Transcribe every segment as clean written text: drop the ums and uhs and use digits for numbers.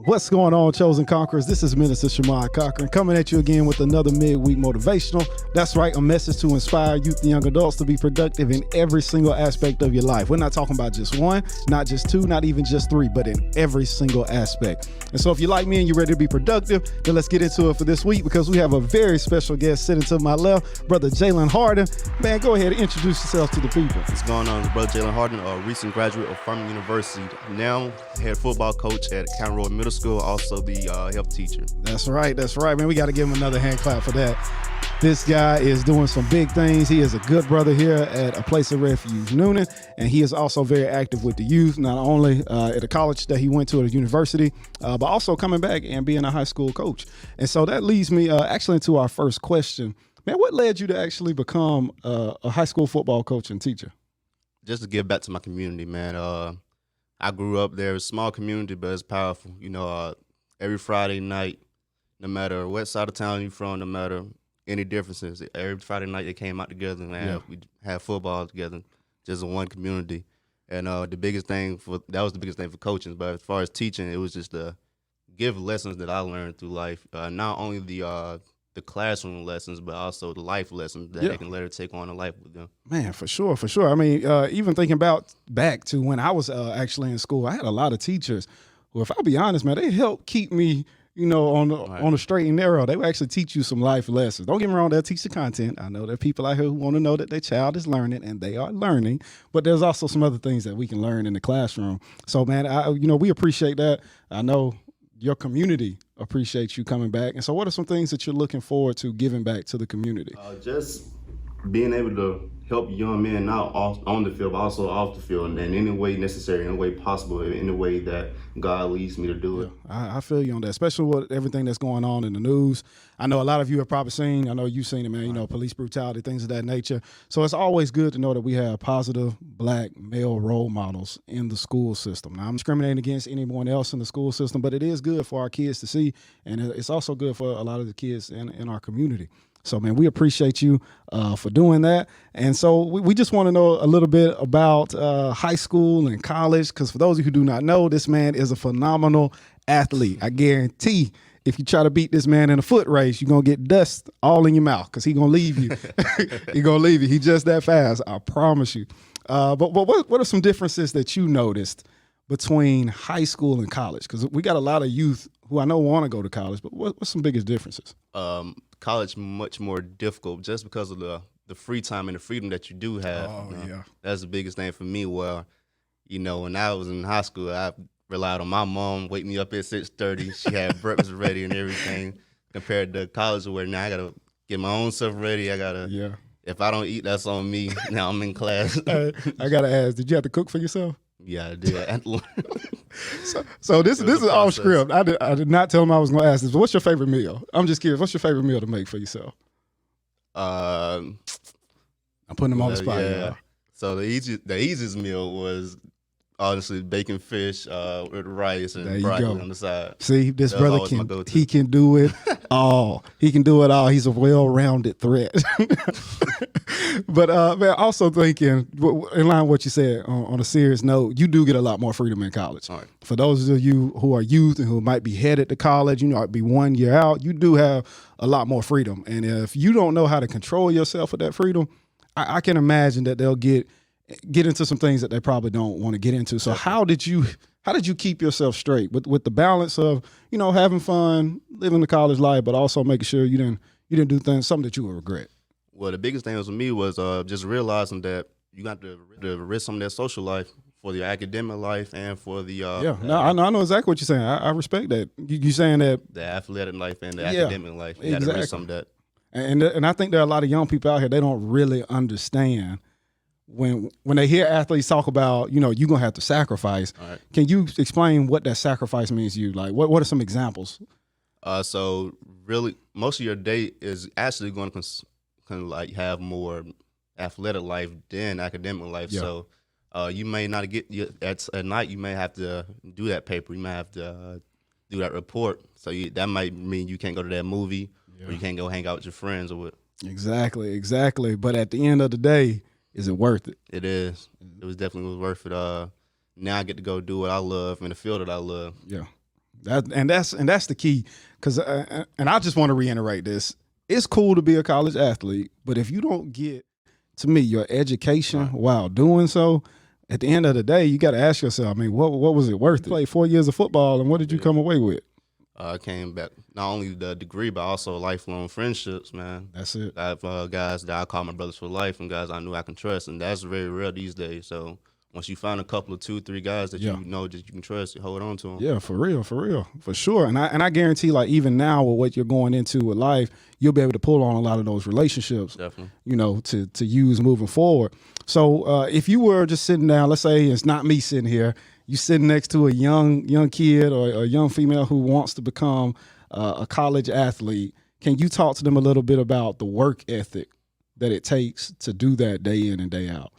What's going on, Chosen Conquerors? This is Minister Shermod coming at you again with another midweek motivational. That's right, a message to inspire youth and young adults to be productive in every single aspect of your life. We're not talking about just one, not just two, not even just three, but in every single aspect. And so if you're like me and you're ready to be productive, then let's get into it for this week because we have a very special guest sitting to my left, Brother Jalen Harden. Man, go ahead and introduce yourself to the people. What's going on? It's Brother Jalen Harden, a recent graduate of Furman University. Now head football coach at County Road Middle School, also the health teacher. That's right, man. We got to give him another hand clap for that. This guy is doing some big things. He is a good brother here at a place of refuge, Noonan, and he is also very active with the youth, not only at a college that he went to at a university, but also coming back and being a high school coach. And so that leads me actually into our first question. Man, what led you to actually become a high school football coach and teacher? Just to give back to my community, man. I grew up there. It's a small community, but it's powerful. You know, every Friday night, no matter what side of town you're from, no matter any differences, every Friday night they came out together and we had football together, just in one community. And that was the biggest thing for coaching. But as far as teaching, it was just to give lessons that I learned through life. Not only the classroom lessons, but also the life lessons that they can later take on in life with them. Man, for sure. I mean, even thinking back to when I was actually in school, I had a lot of teachers who, if I'll be honest, man, they helped keep me, on the straight and narrow. They would actually teach you some life lessons. Don't get me wrong, they'll teach the content. I know there are people out here who want to know that their child is learning, and they are learning, but there's also some other things that we can learn in the classroom. So, man, we appreciate that. I know your community appreciates you coming back. And so what are some things that you're looking forward to giving back to the community? Just being able to help young men not on the field, but also off the field, and in any way necessary, in any way possible, in any way that God leads me to do it. I feel you on that, especially with everything that's going on in the news. I know a lot of you have probably seen, I know you've seen it, man, police brutality, things of that nature. So it's always good to know that we have positive black male role models in the school system. Now, I'm discriminating against anyone else in the school system, but it is good for our kids to see, and it's also good for a lot of the kids in our community. So, man, we appreciate you for doing that. And so we just want to know a little bit about high school and college, because for those of you who do not know, this man is a phenomenal athlete. I guarantee if you try to beat this man in a foot race, you're going to get dust all in your mouth because he's going to leave you. He's going to leave you. He's just that fast, I promise you. But what are some differences that you noticed between high school and college? Because we got a lot of youth who I know want to go to college, but what's some biggest differences? College much more difficult just because of the free time and the freedom that you do have. That's the biggest thing for me. Well, when I was in high school, I relied on my mom wake me up at 6:30. She had breakfast ready and everything. Compared to college, where now I gotta get my own stuff ready. I gotta. If I don't eat, that's on me. Now I'm in class. I gotta ask, did you have to cook for yourself? Yeah, I did. So this is off script. I did not tell him I was going to ask this, but what's your favorite meal? I'm just curious. What's your favorite meal to make for yourself? I'm putting him on the spot. Yeah. So the easiest meal was honestly bacon fish with rice and broccoli on the side. See, this brother he can do it all. He can do it all. He's a well-rounded threat. But man, also thinking in line with what you said on a serious note, you do get a lot more freedom in college. Right. For those of you who are youth and who might be headed to college, might be 1 year out, you do have a lot more freedom. And if you don't know how to control yourself with that freedom, I can imagine that they'll get into some things that they probably don't want to get into. So how did you keep yourself straight with the balance of, having fun, living the college life, but also making sure you didn't do something that you would regret? Well, the biggest thing for me was just realizing that you got to risk some of that social life for the academic life and for the I know exactly what you're saying. I respect that. You saying that the athletic life and the academic life, you got to risk some of that. And I think there are a lot of young people out here, they don't really understand when they hear athletes talk about, you're going to have to sacrifice. Right. Can you explain what that sacrifice means to you? Like, what are some examples? So really, most of your day is actually going to have more athletic life than academic life. Yeah. So you may not get at night. You may have to do that paper. You may have to do that report. So that might mean you can't go to that movie or you can't go hang out with your friends or what. Exactly. But at the end of the day, is it worth it? It is. It was definitely worth it. Now I get to go do what I love in the field that I love. Yeah. That's the key. Because and I just want to reiterate this: it's cool to be a college athlete, but if you don't get, to me, your education while doing so, at the end of the day, you got to ask yourself, I mean, what was it worth? You played 4 years of football, and what did you come away with? I came back not only the degree, but also lifelong friendships, man. That's it. I have guys that I call my brothers for life and guys I knew I can trust, and that's very rare these days. So once you find a couple of 2-3 guys that you know that you can trust, you hold on to them. Yeah, for real, for sure. And I guarantee, like, even now with what you're going into with life, you'll be able to pull on a lot of those relationships, definitely, you know, to use moving forward. So if you were just sitting down, let's say it's not me sitting here, you sitting next to a young kid or a young female who wants to become a college athlete, can you talk to them a little bit about the work ethic that it takes to do that day in and day out?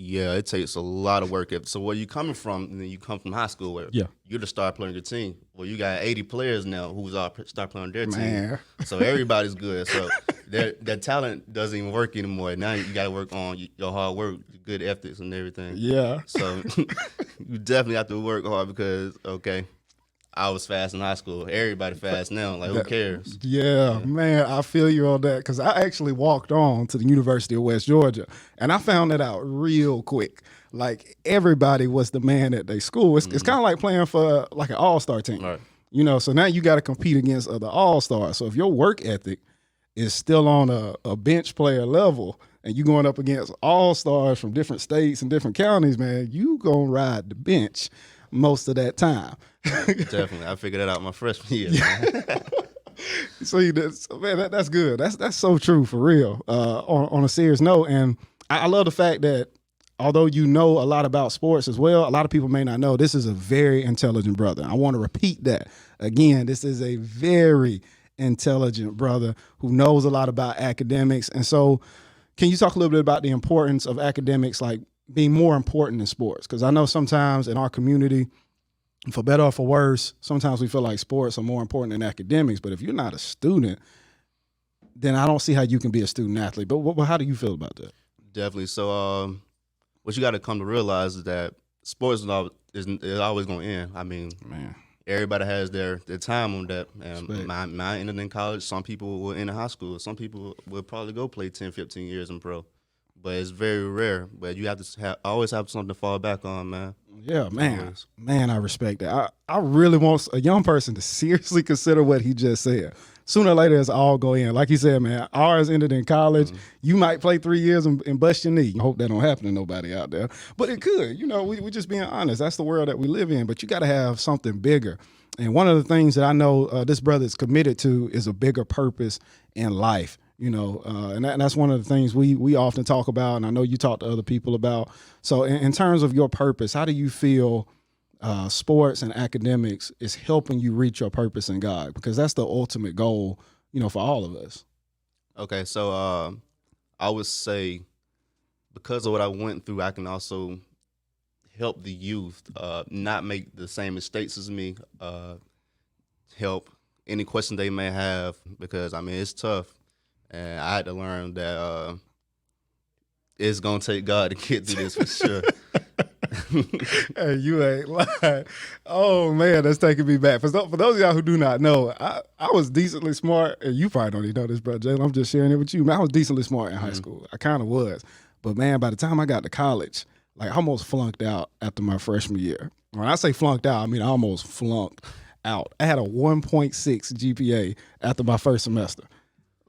Yeah, it takes a lot of work. So where you coming from, and then you come from high school where you're the star player on your team. Well, you got 80 players now who's all star player on their team. So everybody's good. So their talent doesn't even work anymore. Now you got to work on your hard work, your good ethics and everything. Yeah. So you definitely have to work hard because, okay, I was fast in high school. Everybody fast now. Like, who cares? Yeah, man, I feel you on that because I actually walked on to the University of West Georgia, and I found that out real quick. Like, everybody was the man at their school. It's kind of like playing for like an all-star team. Right. You know, so now you got to compete against other all-stars. So if your work ethic is still on a bench player level and you going up against all-stars from different states and different counties, man, you going to ride the bench most of that time. Definitely. I figured that out my freshman year. Man. See, man, that's good. That's so true for real. On a serious note, and I love the fact that although you know a lot about sports as well, a lot of people may not know this is a very intelligent brother. I want to repeat that again. This is a very intelligent brother who knows a lot about academics. And so, can you talk a little bit about the importance of academics, like being more important than sports? Because I know sometimes in our community, for better or for worse, sometimes we feel like sports are more important than academics. But if you're not a student, then I don't see how you can be a student athlete. But how do you feel about that? Definitely. So what you got to come to realize is that sports is always going to end. I mean, man, everybody has their time on that. And mine ended in college. Some people will end in high school. Some people will probably go play 10, 15 years in pro. But it's very rare. But you have to always have something to fall back on, man. Yeah, man. Always. Man, I respect that. I really want a young person to seriously consider what he just said. Sooner or later, it's all go in. Like he said, man, ours ended in college. You might play 3 years and bust your knee. I hope that don't happen to nobody out there. But it could. You know, we just being honest. That's the world that we live in. But you got to have something bigger. And one of the things that I know this brother is committed to is a bigger purpose in life. You know, and that's one of the things we often talk about, and I know you talk to other people about. So in terms of your purpose, how do you feel sports and academics is helping you reach your purpose in God? Because that's the ultimate goal, you know, for all of us. Okay, so I would say because of what I went through, I can also help the youth not make the same mistakes as me, help any question they may have, because, I mean, it's tough. And I had to learn that it's going to take God to get through this for sure. Hey, you ain't lying. Oh, man, that's taking me back. For those of y'all who do not know, I was decently smart. And you probably don't even know this, bro, Jaylon. I'm just sharing it with you. Man, I was decently smart in high school. I kind of was. But, man, by the time I got to college, like, I almost flunked out after my freshman year. When I say flunked out, I mean I almost flunked out. I had a 1.6 GPA after my first semester.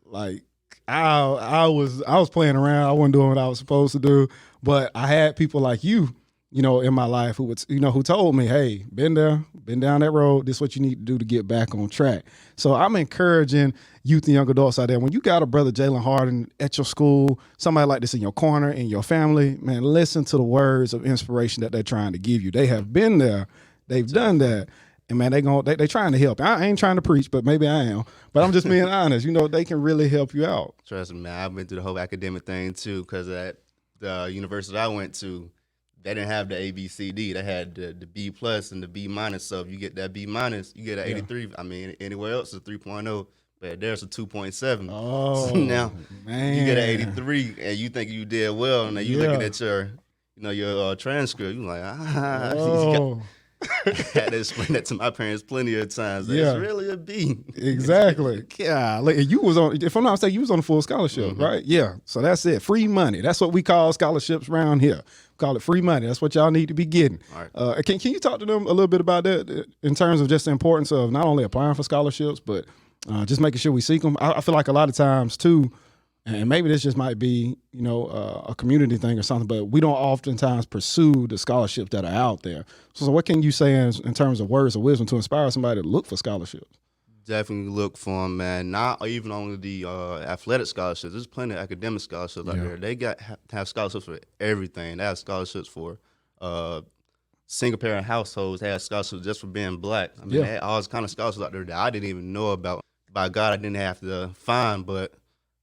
Like, I was playing around. I wasn't doing what I was supposed to do. But I had people like you, you know, in my life who would, you know, who told me, hey, been down that road. This is what you need to do to get back on track. So I'm encouraging youth and young adults out there. When you got a brother Jalen Harden at your school, somebody like this in your corner, in your family, man, listen to the words of inspiration that they're trying to give you. They have been there. They've done that. And man, they trying to help. I ain't trying to preach, but maybe I am. But I'm just being honest. You know, they can really help you out. Trust me, man. I've been through the whole academic thing too, because at the university I went to, they didn't have the A, B, C, D. They had the B plus and the B minus. So if you get that B minus, you get an 83. I mean, anywhere else is 3.0, but there's a 2.7. Oh, so now man. You get an 83, and you think you did well, and then you looking at your transcript. You like, Oh. had to explain that to my parents plenty of times. Yeah. It's really a B. Exactly. Yeah. You was on, if I'm not mistaken, you was on a full scholarship, right? Yeah. So that's it. Free money. That's what we call scholarships around here. Call it free money. That's what y'all need to be getting. All right. Can you talk to them a little bit about that in terms of just the importance of not only applying for scholarships, but just making sure we seek them? I feel like a lot of times too, and maybe this just might be, a community thing or something, but we don't oftentimes pursue the scholarships that are out there. So what can you say in terms of words of wisdom to inspire somebody to look for scholarships? Definitely look for them, man. Not even only the athletic scholarships. There's plenty of academic scholarships out there. They have scholarships for everything. They have scholarships for single-parent households. They have scholarships just for being black. I mean, they had all kinds of scholarships out there that I didn't even know about. By God, I didn't have to find, but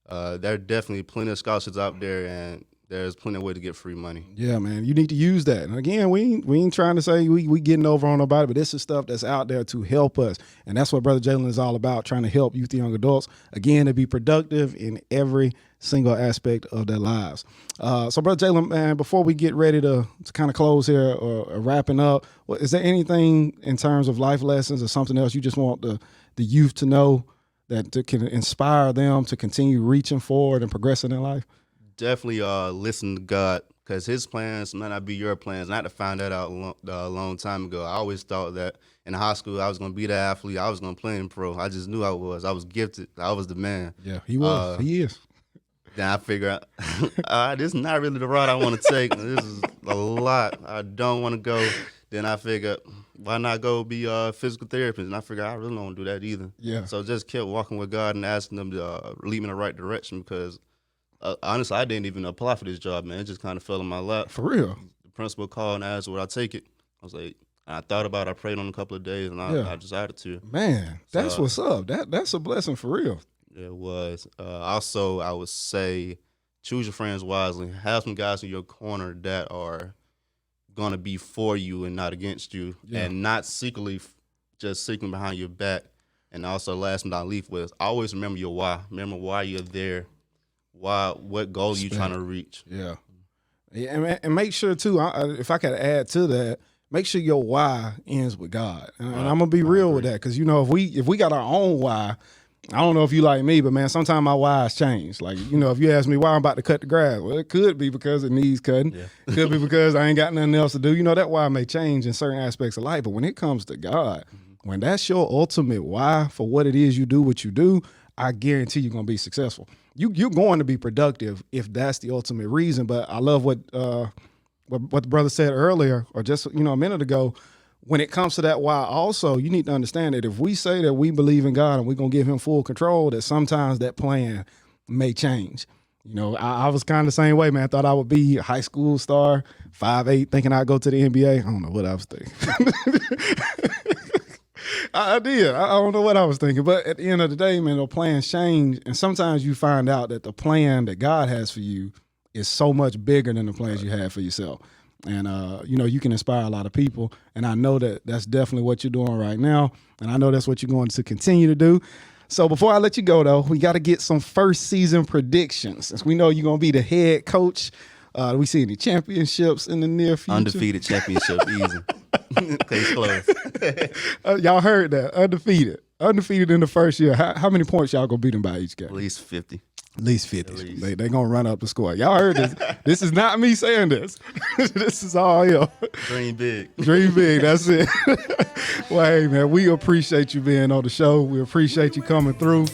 there are definitely plenty of scholarships out there, and there's plenty of ways to get free money. Yeah, man, you need to use that. And again, we ain't trying to say we getting over on nobody, but this is stuff that's out there to help us. And that's what Brother Jaylon is all about, trying to help youth and young adults, again, to be productive in every single aspect of their lives. So, Brother Jaylon, man, before we get ready to kind of close here or wrapping up, is there anything in terms of life lessons or something else you just want the youth to know that can inspire them to continue reaching forward and progressing in life? Definitely listen to God, because his plans might not be your plans. And I had to find that out a long time ago. I always thought that in high school I was going to be the athlete. I was going to play in pro. I just knew I was. I was gifted. I was the man. Yeah, he was. He is. Then I figured out, this is not really the route I want to take. This is a lot. I don't want to go. Then I figured, why not go be a physical therapist? And I figured I really don't want to do that either. Yeah. So just kept walking with God and asking him to lead me in the right direction, because honestly, I didn't even apply for this job, man. It just kind of fell in my lap. For real? The principal called and asked, would I take it? I was like, I thought about it. I prayed on it a couple of days, and I decided to. Man, that's what's up. That's a blessing for real. It was. Also, I would say, choose your friends wisely. Have some guys in your corner that are going to be for you and not against you, and not secretly just seeking behind your back. And also, last but not least, was always remember your why. Remember why you're there. What goal are you trying to reach? Yeah, and make sure too. If I could add to that, make sure your why ends with God. And I'm gonna be real with that, because if we got our own why, I don't know if you like me, but man, sometimes my why's change. Like, if you ask me why I'm about to cut the grass, well, it could be because it needs cutting. Yeah. It could be because I ain't got nothing else to do. That why may change in certain aspects of life. But when it comes to God, when that's your ultimate why for what it is you do, what you do, I guarantee you're gonna be successful. You're going to be productive if that's the ultimate reason. But I love what the brother said earlier, or just a minute ago. When it comes to that why, also, you need to understand that if we say that we believe in God and we're going to give him full control, that sometimes that plan may change. I was kind of the same way, man. I thought I would be a high school star, 5'8", thinking I'd go to the NBA. I don't know what I was thinking. I did. I don't know what I was thinking. But at the end of the day, man, the plans change. And sometimes you find out that the plan that God has for you is so much bigger than the plans you have for yourself. And, you can inspire a lot of people. And I know that that's definitely what you're doing right now. And I know that's what you're going to continue to do. So before I let you go, though, we got to get some first season predictions. Since we know you're going to be the head coach, do we see any championships in the near future? Undefeated championship, easy. Case closed. Y'all heard that. Undefeated in the first year. How many points y'all going to beat them by each game? At least 50. At least 50. They're going to run up the score. Y'all heard this. This is not me saying this. This is all you. Dream big. Dream big. That's it. Well, hey, man, we appreciate you being on the show. We appreciate you coming through,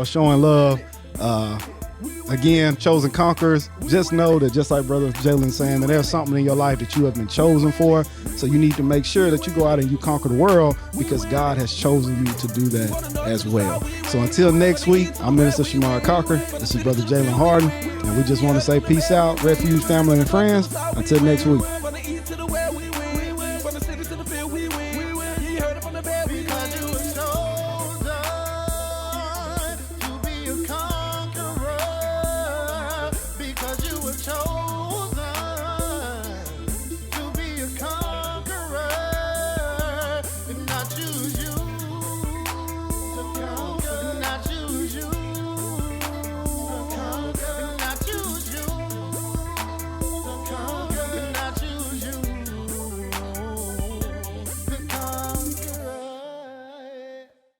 showing love. Again, chosen conquerors. Just know that, just like Brother Jaylon saying, that there's something in your life that you have been chosen for. So you need to make sure that you go out and you conquer the world, because God has chosen you to do that as well. So until next week, I'm Minister Shermod Cocker. This is Brother Jaylon Harden. And we just want to say peace out, Refuge family and friends. Until next week.